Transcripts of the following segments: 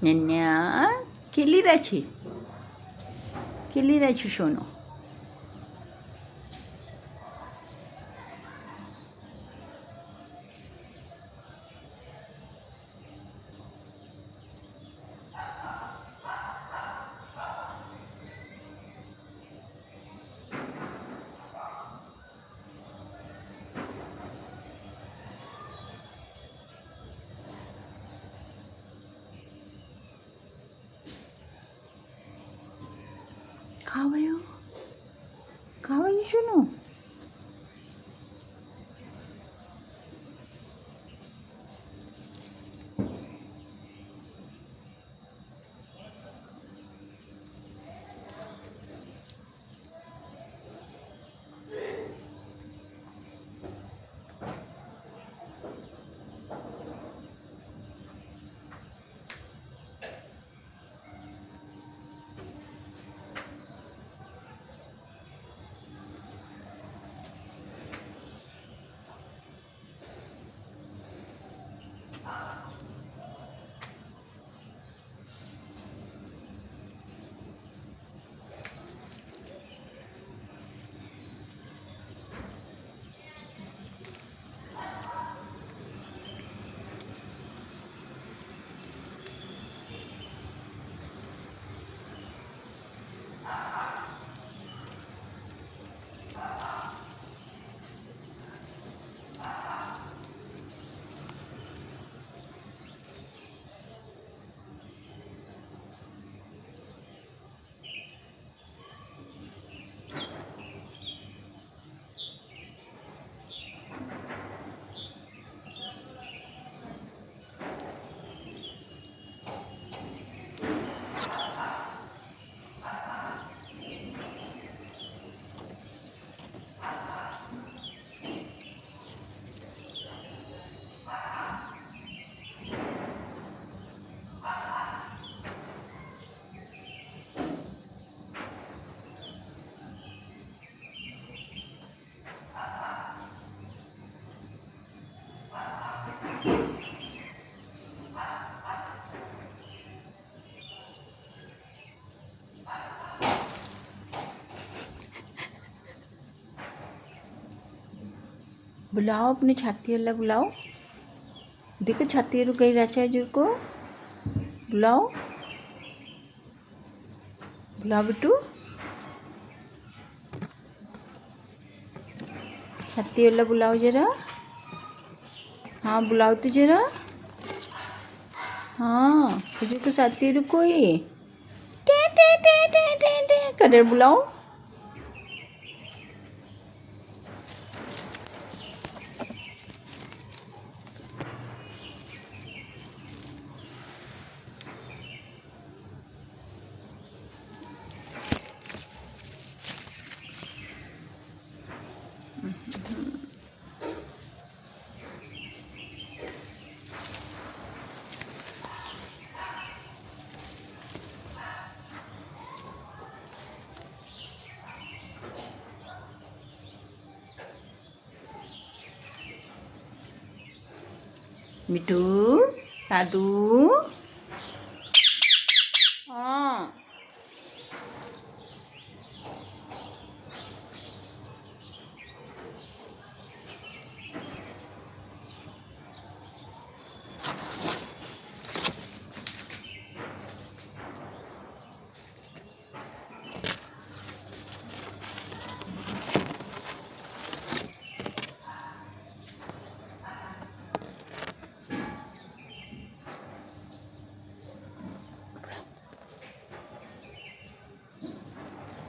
न्या खेली रही सोनो। खावायो सोनो। बुलाओ अपने छाती वाला बुलाओ। देखो छाती रुक गई राचा हजूर को। बुलाओ बुलाओ बेटू। छाती वाला बुलाओ जरा। हाँ बुलाओ तो जरा। हाँ हजूर को छाती रुको ये। टे टे टे टे टे टे कर बुलाओ। मिठू दादू। हाँ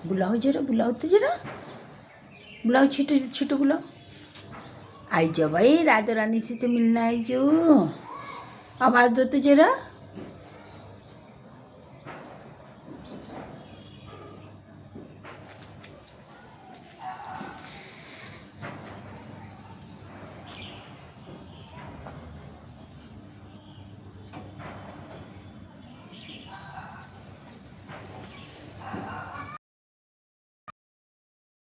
बुलाओ जरा बुलाओ तो जरा। बुलाओ छिटो छिटो बुलाओ। आई जाओ भाई राधा रानी से तो मिलना आई जो। आवाज़ दो तो जरा।